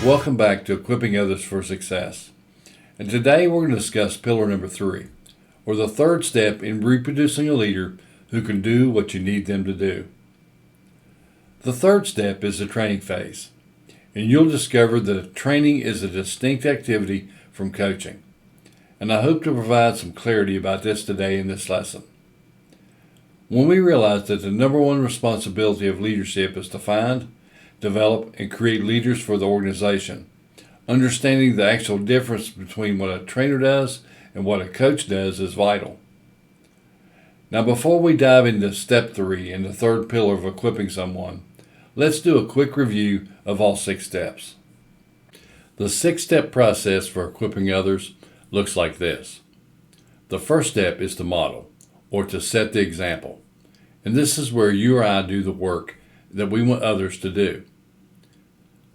Welcome back to Equipping Others for Success. And today we're going to discuss pillar number 3, or the third step in reproducing a leader who can do what you need them to do. The third step is the training phase, and you'll discover that training is a distinct activity from coaching. And I hope to provide some clarity about this today in this lesson. When we realize that the number one responsibility of leadership is to find, develop, and create leaders for the organization, understanding the actual difference between what a trainer does and what a coach does is vital. Now, before we dive into step 3 and the third pillar of equipping someone, let's do a quick review of all 6 steps. The 6-step process for equipping others looks like this. The first step is to model, or to set the example. And this is where you or I do the work that we want others to do.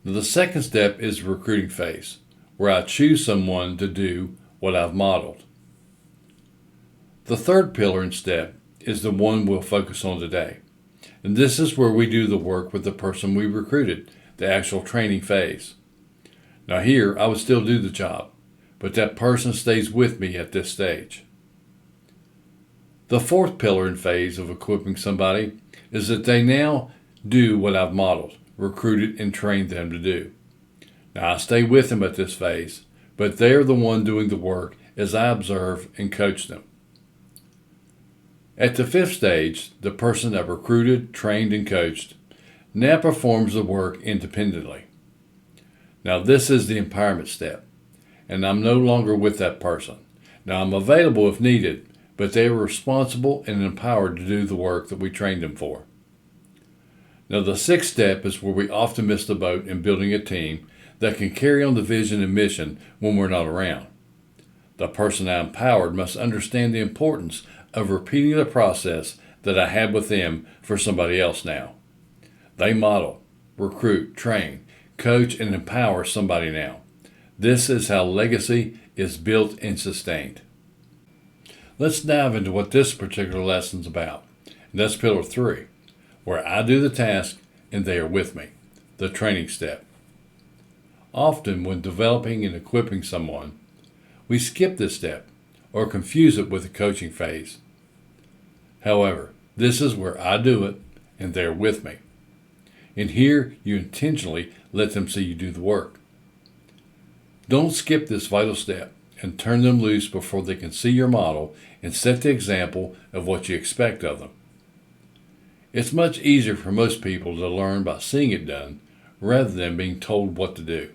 The second step is the recruiting phase, where I choose someone to do what I've modeled. The third pillar and step is the one we'll focus on today. And this is where we do the work with the person we recruited, the actual training phase. Now here, I would still do the job, but that person stays with me at this stage. The fourth pillar and phase of equipping somebody is that they now do what I've modeled, recruited, and trained them to do. Now I stay with them at this phase, but they're the one doing the work as I observe and coach them. At the fifth stage, the person that recruited, trained, and coached now performs the work independently. Now this is the empowerment step, and I'm no longer with that person. Now I'm available if needed, but they are responsible and empowered to do the work that we trained them for. Now the sixth step is where we often miss the boat in building a team that can carry on the vision and mission when we're not around. The person I empowered must understand the importance of repeating the process that I had with them for somebody else now. They model, recruit, train, coach, and empower somebody now. This is how legacy is built and sustained. Let's dive into what this particular lesson's about. And that's pillar 3. Where I do the task and they are with me, the training step. Often when developing and equipping someone, we skip this step or confuse it with the coaching phase. However, this is where I do it and they're with me. And here you intentionally let them see you do the work. Don't skip this vital step and turn them loose before they can see your model and set the example of what you expect of them. It's much easier for most people to learn by seeing it done rather than being told what to do.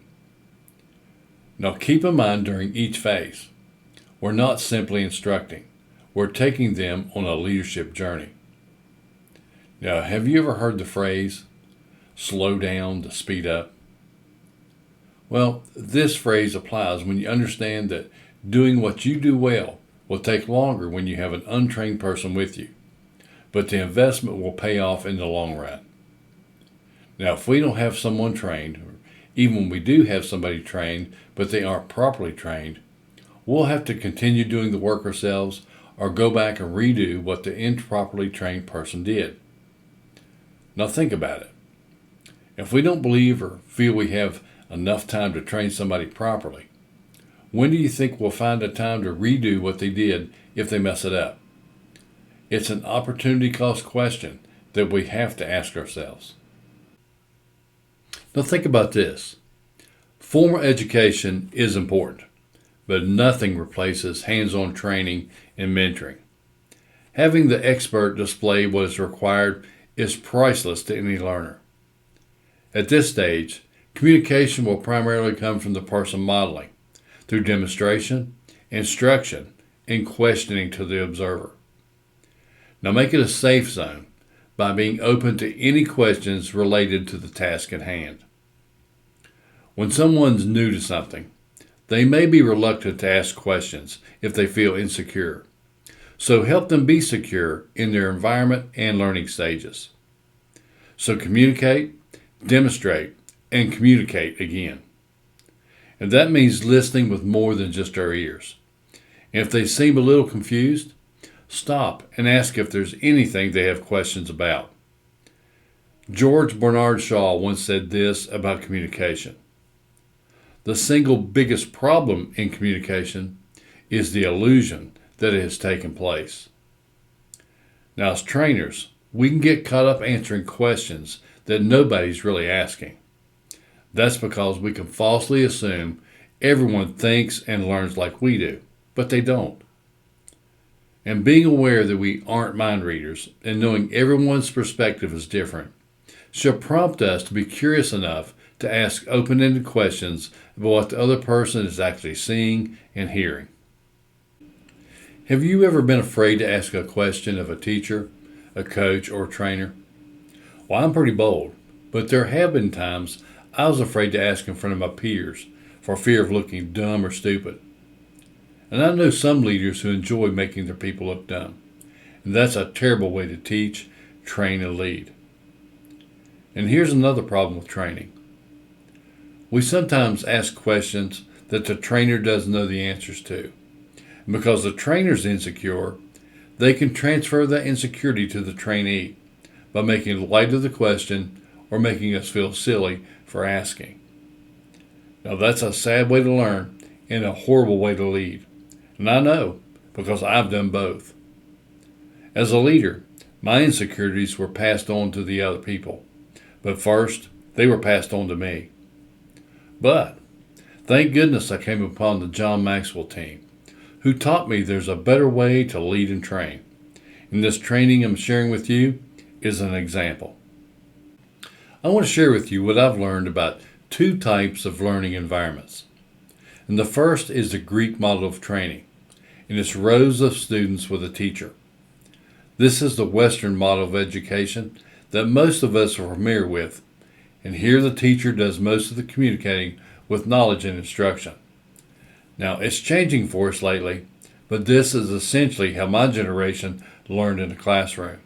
Now keep in mind during each phase, we're not simply instructing, we're taking them on a leadership journey. Now, have you ever heard the phrase, slow down to speed up? Well, this phrase applies when you understand that doing what you do well will take longer when you have an untrained person with you, but the investment will pay off in the long run. Now, if we don't have someone trained, or even when we do have somebody trained, but they aren't properly trained, we'll have to continue doing the work ourselves or go back and redo what the improperly trained person did. Now think about it. If we don't believe or feel we have enough time to train somebody properly, when do you think we'll find the time to redo what they did if they mess it up? It's an opportunity cost question that we have to ask ourselves. Now think about this. Formal education is important, but nothing replaces hands-on training and mentoring. Having the expert display what is required is priceless to any learner. At this stage, communication will primarily come from the person modeling, through demonstration, instruction, and questioning to the observer. Now make it a safe zone by being open to any questions related to the task at hand. When someone's new to something, they may be reluctant to ask questions if they feel insecure. So help them be secure in their environment and learning stages. So communicate, demonstrate, and communicate again. And that means listening with more than just our ears. And if they seem a little confused, stop and ask if there's anything they have questions about. George Bernard Shaw once said this about communication. The single biggest problem in communication is the illusion that it has taken place. Now, as trainers, we can get caught up answering questions that nobody's really asking. That's because we can falsely assume everyone thinks and learns like we do, but they don't. And being aware that we aren't mind readers and knowing everyone's perspective is different should prompt us to be curious enough to ask open-ended questions about what the other person is actually seeing and hearing. Have you ever been afraid to ask a question of a teacher, a coach, or a trainer? Well, I'm pretty bold, but there have been times I was afraid to ask in front of my peers for fear of looking dumb or stupid. And I know some leaders who enjoy making their people look dumb. And that's a terrible way to teach, train, and lead. And here's another problem with training. We sometimes ask questions that the trainer doesn't know the answers to. And because the trainer's insecure, they can transfer that insecurity to the trainee by making light of the question or making us feel silly for asking. Now that's a sad way to learn and a horrible way to lead. And I know, because I've done both. As a leader, my insecurities were passed on to the other people. But first, they were passed on to me. But thank goodness I came upon the John Maxwell team, who taught me there's a better way to lead and train. And this training I'm sharing with you is an example. I want to share with you what I've learned about two types of learning environments. And the first is the Greek model of training, and it's rows of students with a teacher. This is the Western model of education that most of us are familiar with, and here the teacher does most of the communicating with knowledge and instruction. Now, it's changing for us lately, but this is essentially how my generation learned in the classroom.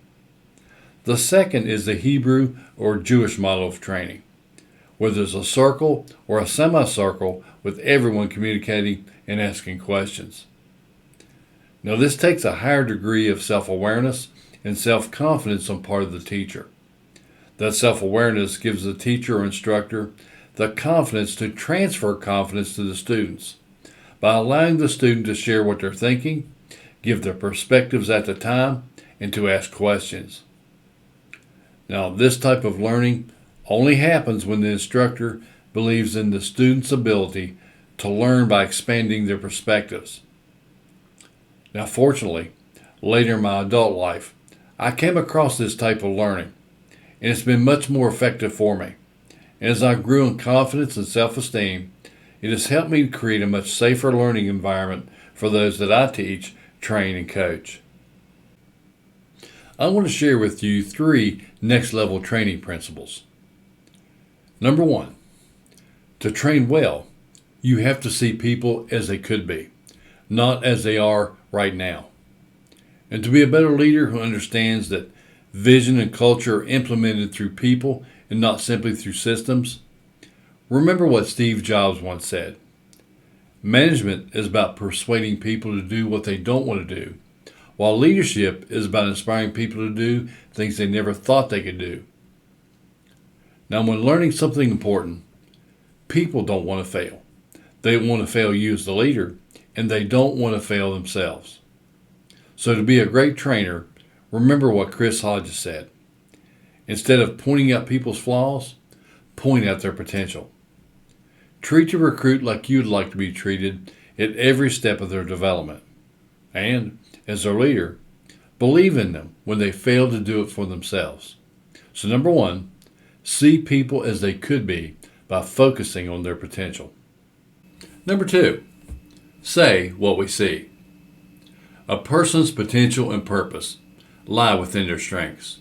The second is the Hebrew or Jewish model of training, where there's a circle or a semicircle with everyone communicating and asking questions. Now, this takes a higher degree of self-awareness and self-confidence on part of the teacher. That self-awareness gives the teacher or instructor the confidence to transfer confidence to the students by allowing the student to share what they're thinking, give their perspectives at the time, and to ask questions. Now, this type of learning only happens when the instructor believes in the student's ability to learn by expanding their perspectives. Now, fortunately, later in my adult life, I came across this type of learning, and it's been much more effective for me. And as I grew in confidence and self-esteem, it has helped me to create a much safer learning environment for those that I teach, train, and coach. I want to share with you 3 next-level training principles. Number 1, to train well, you have to see people as they could be, not as they are right now. And to be a better leader who understands that vision and culture are implemented through people and not simply through systems, remember what Steve Jobs once said. Management is about persuading people to do what they don't want to do, while leadership is about inspiring people to do things they never thought they could do. Now, when learning something important, people don't want to fail. They want to fail you as the leader, and they don't want to fail themselves. So to be a great trainer, remember what Chris Hodges said. Instead of pointing out people's flaws, point out their potential. Treat your recruit like you'd like to be treated at every step of their development. And, as their leader, believe in them when they fail to do it for themselves. So number 1, see people as they could be by focusing on their potential. Number 2, say what we see. A person's potential and purpose lie within their strengths.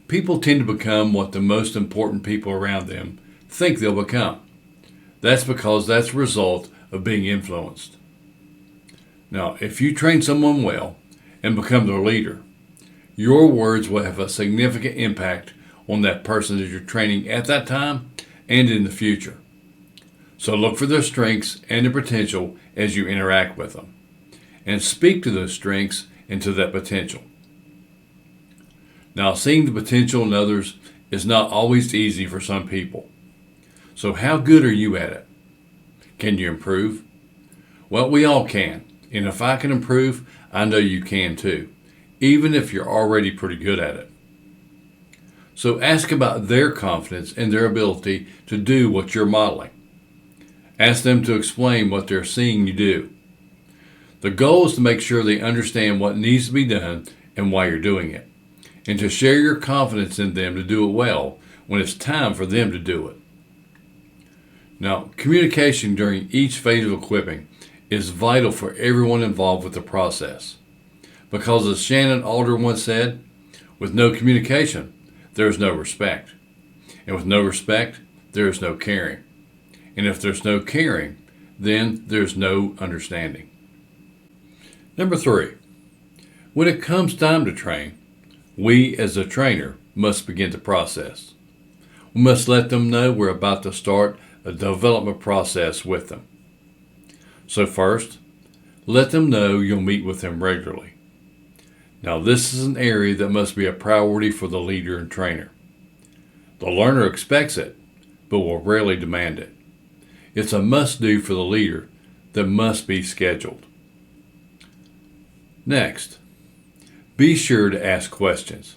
People tend to become what the most important people around them think they'll become. That's because that's a result of being influenced. Now, if you train someone well and become their leader, your words will have a significant impact on that person that you're training at that time and in the future. So look for their strengths and their potential as you interact with them, and speak to those strengths and to that potential. Now, seeing the potential in others is not always easy for some people. So how good are you at it? Can you improve? Well, we all can. And if I can improve, I know you can too, even if you're already pretty good at it. So ask about their confidence in their ability to do what you're modeling. Ask them to explain what they're seeing you do. The goal is to make sure they understand what needs to be done and why you're doing it, and to share your confidence in them to do it well when it's time for them to do it. Now, communication during each phase of equipping is vital for everyone involved with the process. Because as Shannon Alder once said, with no communication, there is no respect. And with no respect, there is no caring. And if there's no caring, then there's no understanding. Number 3, when it comes time to train, we as a trainer must begin the process. We must let them know we're about to start a development process with them. So first, let them know you'll meet with them regularly. Now this is an area that must be a priority for the leader and trainer. The learner expects it, but will rarely demand it. It's a must-do for the leader that must be scheduled. Next, be sure to ask questions.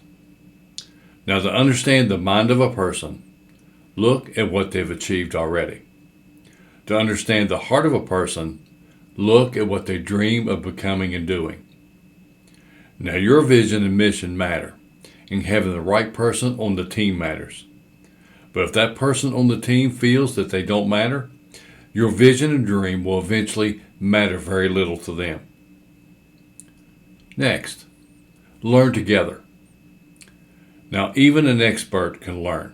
Now, to understand the mind of a person, look at what they've achieved already. To understand the heart of a person, look at what they dream of becoming and doing. Now, your vision and mission matter, and having the right person on the team matters. But if that person on the team feels that they don't matter, your vision and dream will eventually matter very little to them. Next, learn together. Now, even an expert can learn.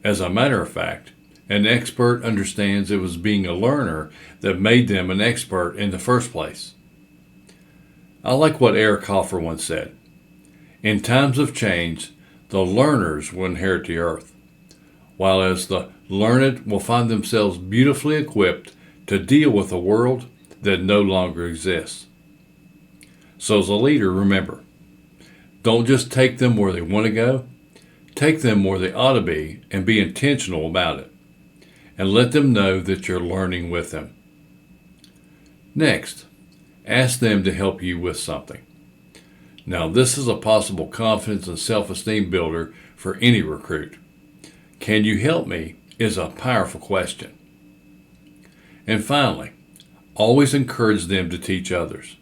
As a matter of fact, an expert understands it was being a learner that made them an expert in the first place. I like what Eric Hoffer once said. In times of change, the learners will inherit the earth, while as the learned will find themselves beautifully equipped to deal with a world that no longer exists. So as a leader, remember, don't just take them where they want to go, take them where they ought to be and be intentional about it. And let them know that you're learning with them. Next, ask them to help you with something. Now, this is a possible confidence and self-esteem builder for any recruit. Can you help me is a powerful question. And finally, always encourage them to teach others.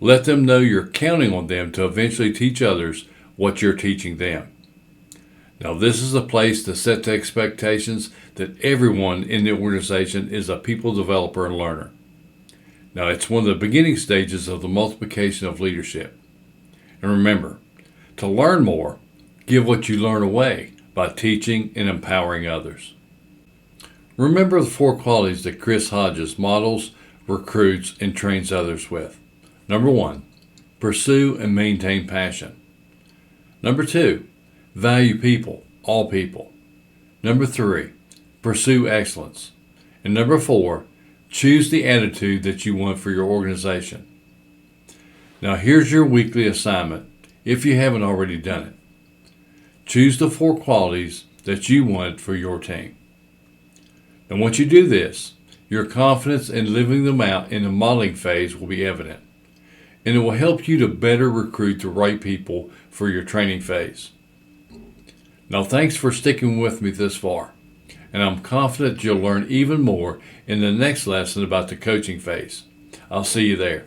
Let them know you're counting on them to eventually teach others what you're teaching them. Now, this is a place to set the expectations that everyone in the organization is a people developer and learner. Now, it's one of the beginning stages of the multiplication of leadership. And remember, to learn more, give what you learn away by teaching and empowering others. Remember the 4 qualities that Chris Hodges models, recruits, and trains others with. Number 1, pursue and maintain passion. Number 2, value people, all people. Number 3, pursue excellence. And number 4, choose the attitude that you want for your organization. Now here's your weekly assignment, if you haven't already done it. Choose the 4 qualities that you want for your team. And once you do this, your confidence in living them out in the modeling phase will be evident. And it will help you to better recruit the right people for your training phase. Now, thanks for sticking with me this far, and I'm confident you'll learn even more in the next lesson about the coaching phase. I'll see you there.